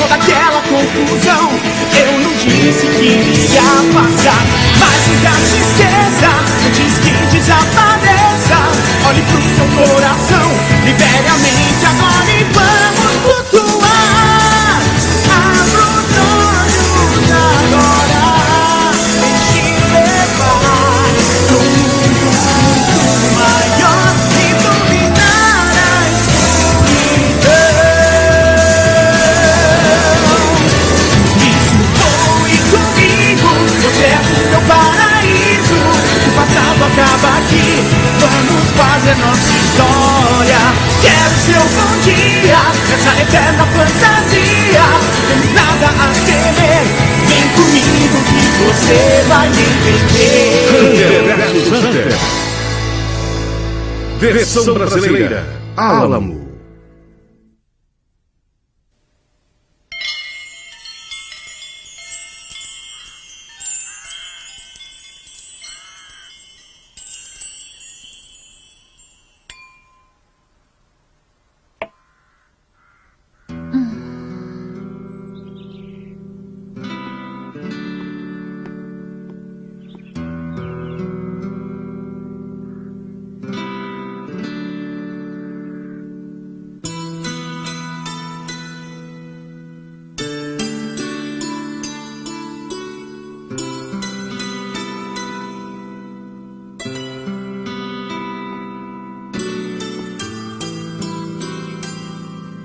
toda aquela confusão. Eu não disse que iria passar, mas nunca se esqueça, antes que desapareça. Olhe pro seu coração, libere a mente agora e vamos flutuar. Abra os olhos agora, deixe levar pro mundo muito maior e dominar a escuridão. Isso foi comigo, você é o meu paraíso. O passado acaba aqui, vamos fazer nossa história. Quero seu bom dia, essa eterna fantasia. Temos nada a temer, vem comigo que você vai me entender. Hunter vs Hunter. Versão brasileira, Álamo.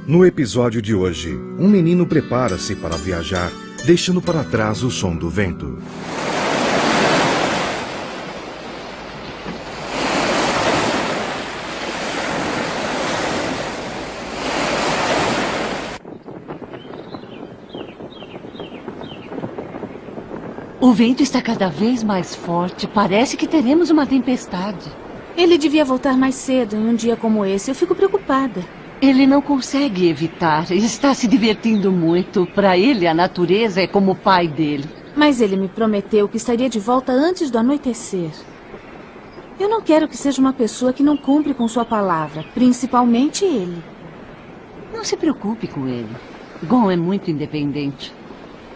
No episódio de hoje, um menino prepara-se para viajar, deixando para trás o som do vento. O vento está cada vez mais forte. Parece que teremos uma tempestade. Ele devia voltar mais cedo em um dia como esse. Eu fico preocupada. Ele não consegue evitar. Está se divertindo muito. Para ele, a natureza é como o pai dele. Mas ele me prometeu que estaria de volta antes do anoitecer. Eu não quero que seja uma pessoa que não cumpre com sua palavra, principalmente ele. Não se preocupe com ele. Gon é muito independente.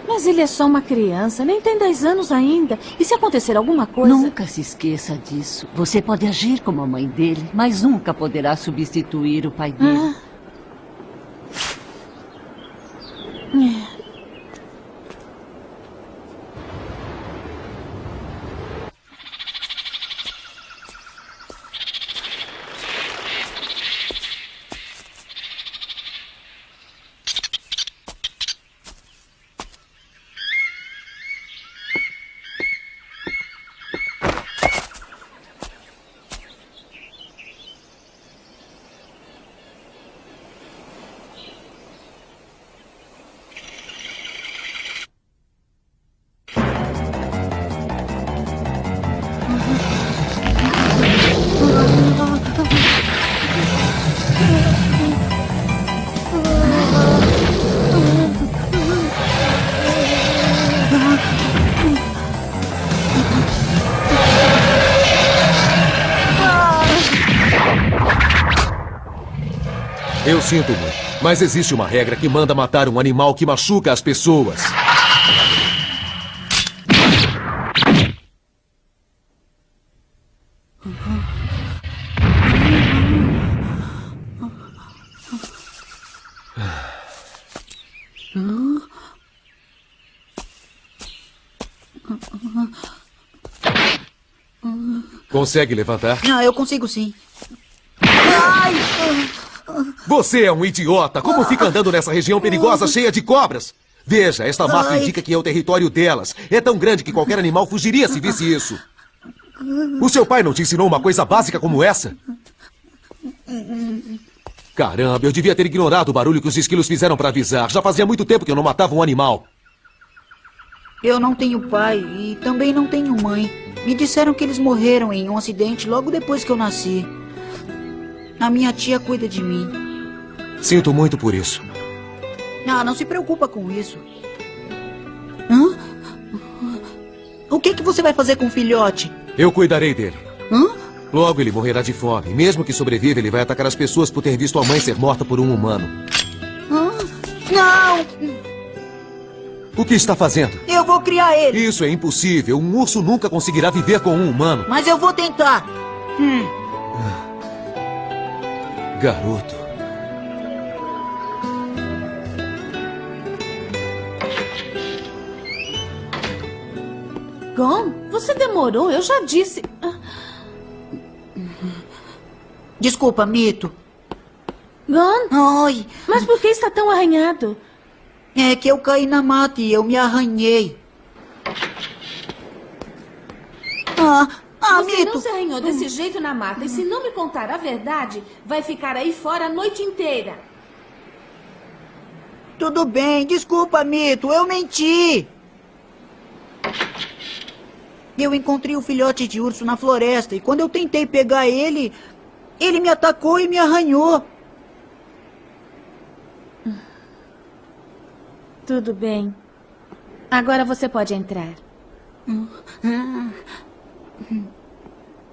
Mas ele é só uma criança, nem tem 10 anos ainda. E se acontecer alguma coisa... Nunca se esqueça disso. Você pode agir como a mãe dele, mas nunca poderá substituir o pai dele. Eu sinto muito, mas existe uma regra que manda matar um animal que machuca as pessoas. Consegue levantar? Não, eu consigo sim. Você é um idiota! Como fica andando nessa região perigosa cheia de cobras? Veja, esta marca indica que é o território delas. É tão grande que qualquer animal fugiria se visse isso. O seu pai não te ensinou uma coisa básica como essa? Caramba, eu devia ter ignorado o barulho que os esquilos fizeram para avisar. Já fazia muito tempo que eu não matava um animal. Eu não tenho pai e também não tenho mãe. Me disseram que eles morreram em um acidente logo depois que eu nasci. A minha tia cuida de mim. Sinto muito por isso. Não se preocupa com isso. Hã? O que você vai fazer com o filhote? Eu cuidarei dele. Hã? Logo ele morrerá de fome. Mesmo que sobreviva, ele vai atacar as pessoas por ter visto a mãe ser morta por um humano. Não! O que está fazendo? Eu vou criar ele. Isso é impossível. Um urso nunca conseguirá viver com um humano. Mas eu vou tentar. Garoto. Gon, você demorou, eu já disse. Desculpa, Mito. Gon, Ai, mas por que está tão arranhado? é que eu caí na mata e eu me arranhei. Você Mito. não se arranhou desse jeito na mata. E se não me contar a verdade, vai ficar aí fora a noite inteira. Tudo bem, desculpa, Mito, eu menti. Eu encontrei o filhote de urso na floresta e quando eu tentei pegar ele, ele me atacou e me arranhou. Tudo bem. Agora você pode entrar.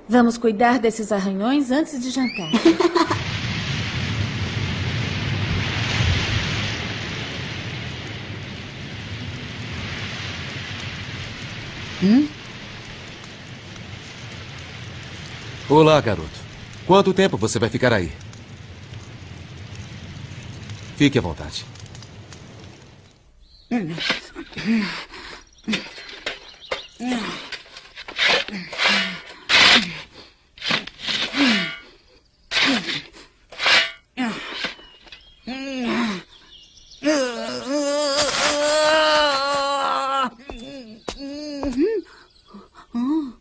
Vamos cuidar desses arranhões antes de jantar. Olá, garoto. Quanto tempo você vai ficar aí? Fique à vontade.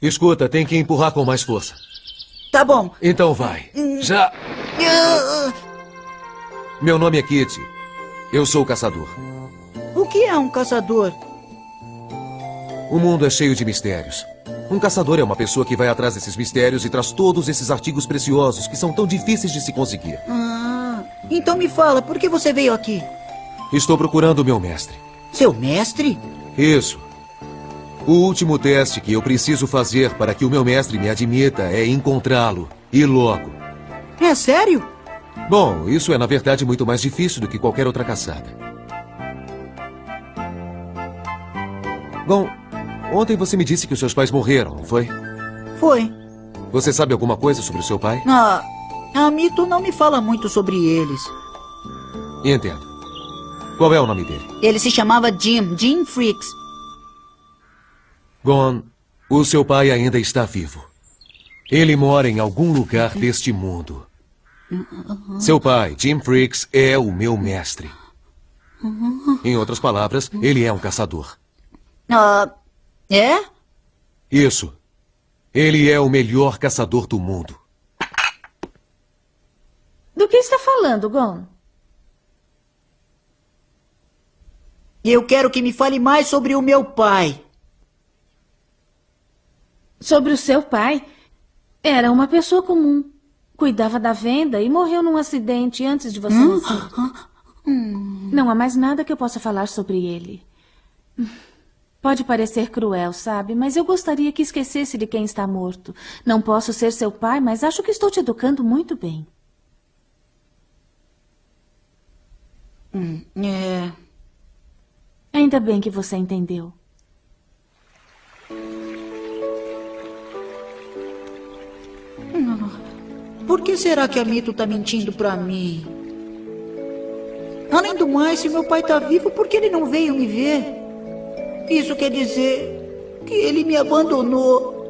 Escuta, tem que empurrar com mais força. Tá bom. Então vai. Já. Meu nome é Kitty. Eu sou o caçador. O que é um caçador? O mundo é cheio de mistérios. Um caçador é uma pessoa que vai atrás desses mistérios e traz todos esses artigos preciosos que são tão difíceis de se conseguir. Então me fala, por que você veio aqui? Estou procurando o meu mestre. Seu mestre? Isso. O último teste que eu preciso fazer para que o meu mestre me admita é encontrá-lo. E logo. É sério? Bom, isso é na verdade muito mais difícil do que qualquer outra caçada. Bom, ontem você me disse que os seus pais morreram, não foi? Foi. Você sabe alguma coisa sobre o seu pai? A Mito não me fala muito sobre eles. Entendo. Qual é o nome dele? Ele se chamava Jim Freaks. Gon, o seu pai ainda está vivo. Ele mora em algum lugar deste mundo. Seu pai, Jim Freaks, é o meu mestre. Em outras palavras, ele é um caçador. É? Isso. Ele é o melhor caçador do mundo. Do que está falando, Gon? Eu quero que me fale mais sobre o meu pai. Sobre o seu pai? Era uma pessoa comum. Cuidava da venda e morreu num acidente antes de você nascer. Não há mais nada que eu possa falar sobre ele. Pode parecer cruel, sabe? Mas eu gostaria que esquecesse de quem está morto. Não posso ser seu pai, mas acho que estou te educando muito bem. Ainda bem que você entendeu. Por que será que a Mito tá mentindo pra mim? Além do mais, se meu pai tá vivo, por que ele não veio me ver? Isso quer dizer que ele me abandonou.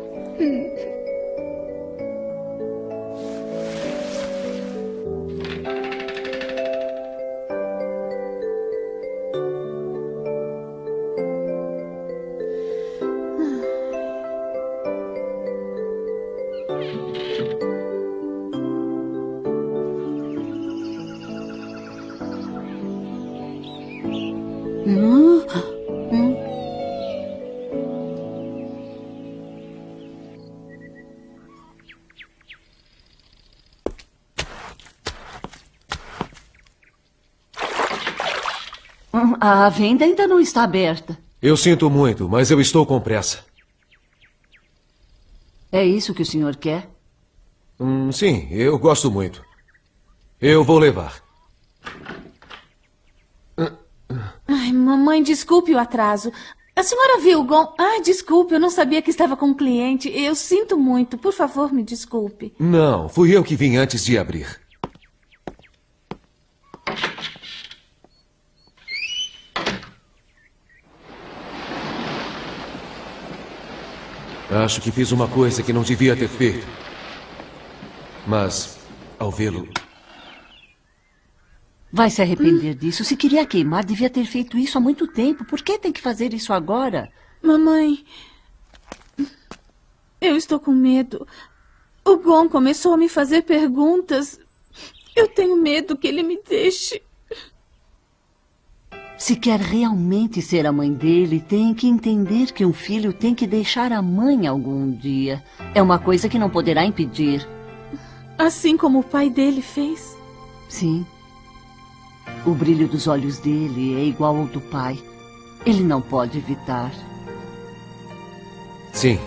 A venda ainda não está aberta. Eu sinto muito, mas eu estou com pressa. É isso que o senhor quer? Sim, eu gosto muito. Eu vou levar. Ai, mãe. Mamãe, desculpe o atraso. A senhora viu o Gon... Ah, desculpe, eu não sabia que estava com um cliente. Eu sinto muito. Por favor, me desculpe. Não, fui eu que vim antes de abrir. Acho que fiz uma coisa que não devia ter feito. Mas, ao vê-lo... Vai se arrepender disso. Se queria queimar, devia ter feito isso há muito tempo. Por que tem que fazer isso agora? Mamãe, eu estou com medo. O Gon começou a me fazer perguntas. Eu tenho medo que ele me deixe. Se quer realmente ser a mãe dele, tem que entender que um filho tem que deixar a mãe algum dia. É uma coisa que não poderá impedir. Assim como o pai dele fez? Sim. O brilho dos olhos dele é igual ao do pai. Ele não pode evitar. Sim,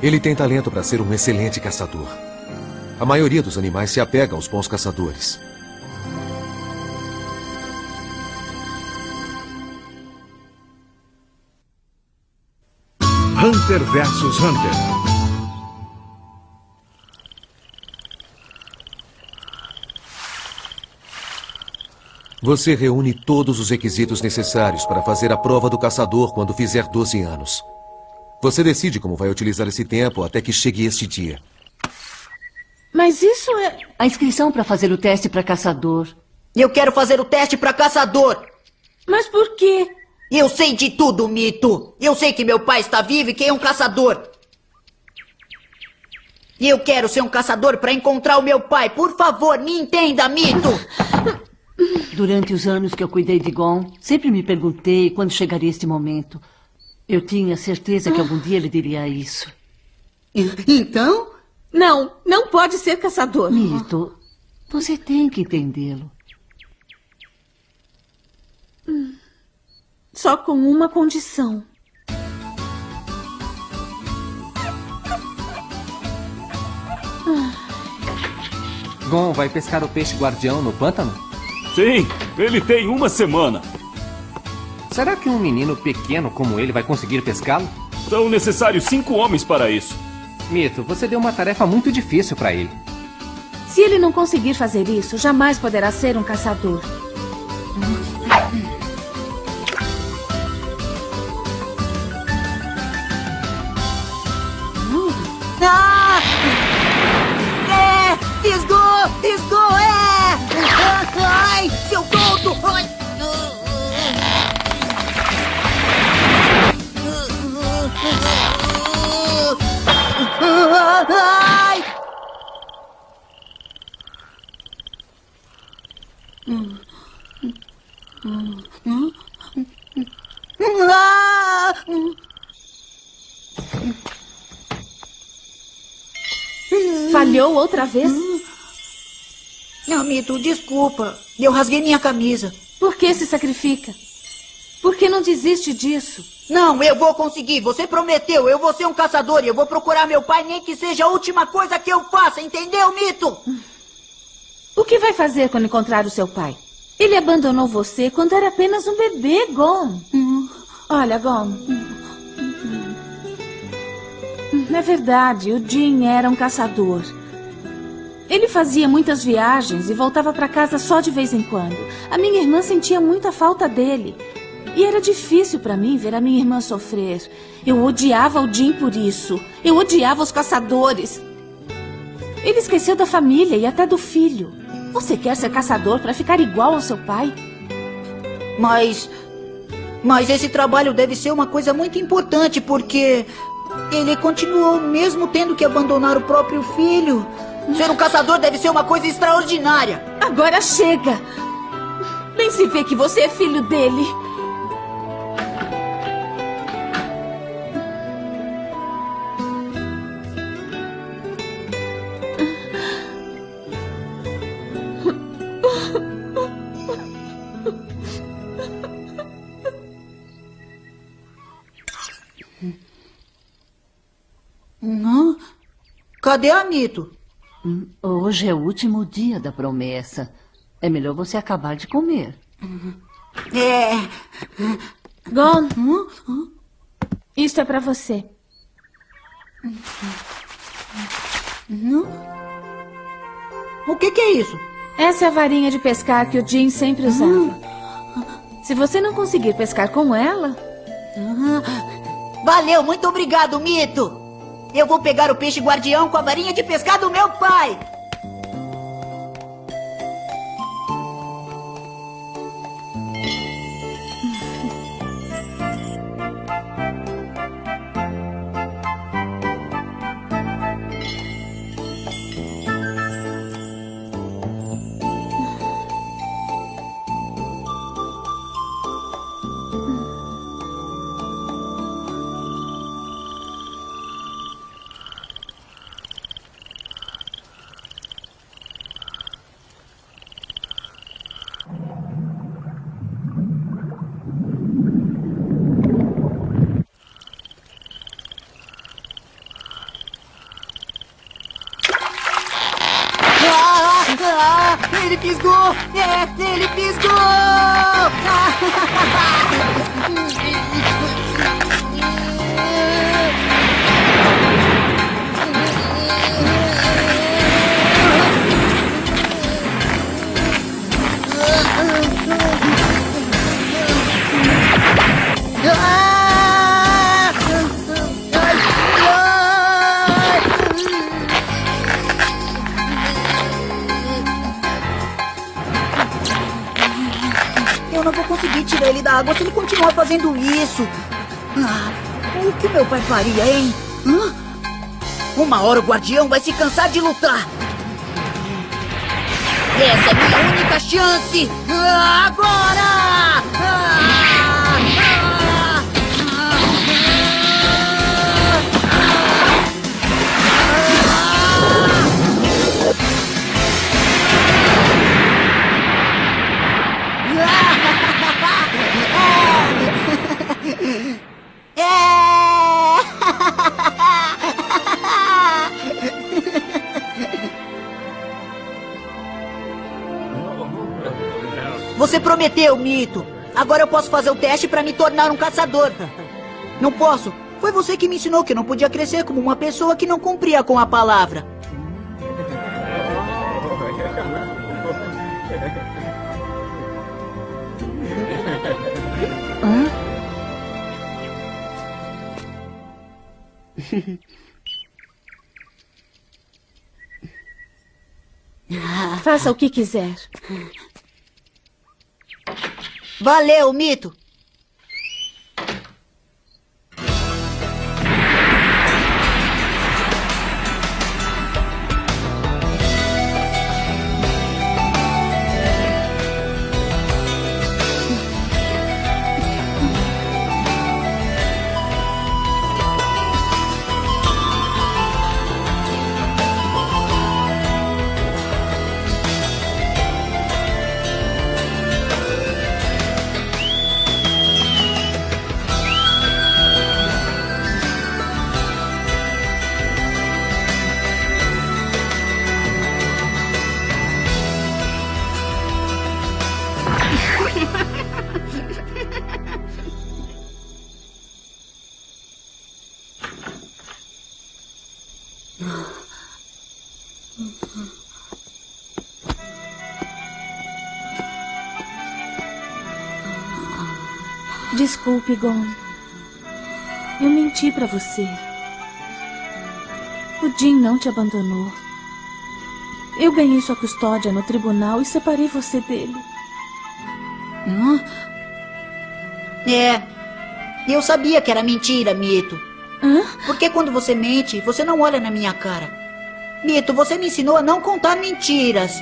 ele tem talento para ser um excelente caçador. A maioria dos animais se apega aos bons caçadores. Hunter vs Hunter. Você reúne todos os requisitos necessários para fazer a prova do caçador quando fizer 12 anos. Você decide como vai utilizar esse tempo até que chegue este dia. Mas isso é... A inscrição para fazer o teste para caçador. Eu quero fazer o teste pra caçador. Mas por quê? Eu sei de tudo, Mito. Eu sei que meu pai está vivo e que é um caçador. E eu quero ser um caçador para encontrar o meu pai. Por favor, me entenda, Mito. Durante os anos que eu cuidei de Gon, sempre me perguntei quando chegaria este momento. Eu tinha certeza que algum dia ele diria isso. Então? Não, não pode ser caçador. Mito, você tem que entendê-lo. Só com uma condição. Gon vai pescar o peixe guardião no pântano? Sim, ele tem uma semana. Será que um menino pequeno como ele vai conseguir pescá-lo? São necessários 5 homens para isso. Mito, você deu uma tarefa muito difícil para ele. Se ele não conseguir fazer isso, jamais poderá ser um caçador. Ah! Fisgou! Fisgou! Ai! Seu tonto! Ai! Ai! Falhou outra vez? Mito, desculpa. Eu rasguei minha camisa. Por que se sacrifica? Por que não desiste disso? Não, eu vou conseguir. Você prometeu. Eu vou ser um caçador e eu vou procurar meu pai, nem que seja a última coisa que eu faça. Entendeu, Mito? O que vai fazer quando encontrar o seu pai? Ele abandonou você quando era apenas um bebê, Gon. Olha, Gon. É verdade, o Jin era um caçador. Ele fazia muitas viagens e voltava para casa só de vez em quando. A minha irmã sentia muita falta dele. E era difícil para mim ver a minha irmã sofrer. Eu odiava o Jin por isso. Eu odiava os caçadores. Ele esqueceu da família e até do filho. Você quer ser caçador para ficar igual ao seu pai? Mas esse trabalho deve ser uma coisa muito importante, porque ele continuou mesmo tendo que abandonar o próprio filho. Ser um caçador deve ser uma coisa extraordinária. Agora chega! Bem se vê que você é filho dele. Cadê a Mito? Hoje é o último dia da promessa. É melhor você acabar de comer. Gon, isto é pra você. O que é isso? Essa é a varinha de pescar que o Jim sempre usava. Se você não conseguir pescar com ela... Valeu, muito obrigado, Mito. Eu vou pegar o peixe guardião com a varinha de pescar do meu pai. Ele fisgou! Ele fisgou! Eu não vou conseguir tirar ele da água se ele continuar fazendo isso. O que meu pai faria, hein? Uma hora o guardião vai se cansar de lutar. Essa é minha única chance. Agora! Você prometeu, Mito. Agora eu posso fazer o teste para me tornar um caçador. Não posso. Foi você que me ensinou que eu não podia crescer como uma pessoa que não cumpria com a palavra. Faça o que quiser. Valeu, Mito. Desculpe, Gon. Eu menti pra você. O Jim não te abandonou. Eu ganhei sua custódia no tribunal e separei você dele. Eu sabia que era mentira, Mito. Porque quando você mente, você não olha na minha cara. Mito, você me ensinou a não contar mentiras.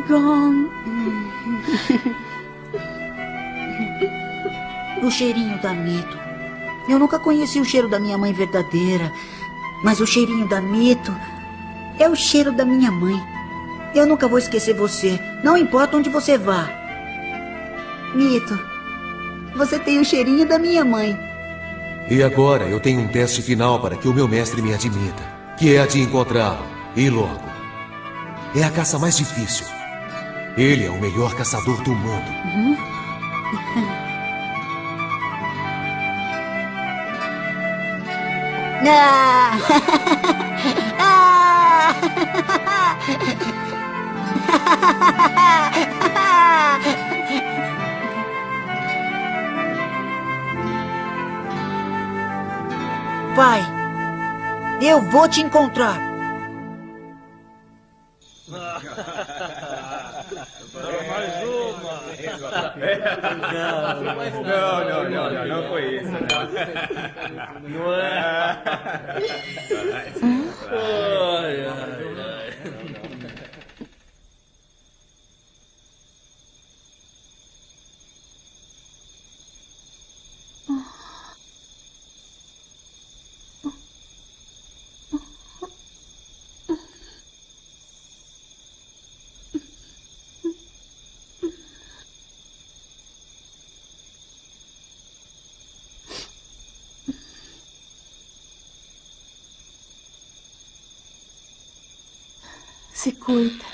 Gon. O cheirinho da Mito. Eu nunca conheci o cheiro da minha mãe verdadeira. Mas o cheirinho da Mito é o cheiro da minha mãe. Eu nunca vou esquecer você. Não importa onde você vá. Mito, você tem o cheirinho da minha mãe. E agora eu tenho um teste final para que o meu mestre me admita, que é a de encontrá-lo, e logo. É a caça mais difícil. Ele é o melhor caçador do mundo. Ah! Pai, eu vou te encontrar. Não foi isso, não é? Se cuida.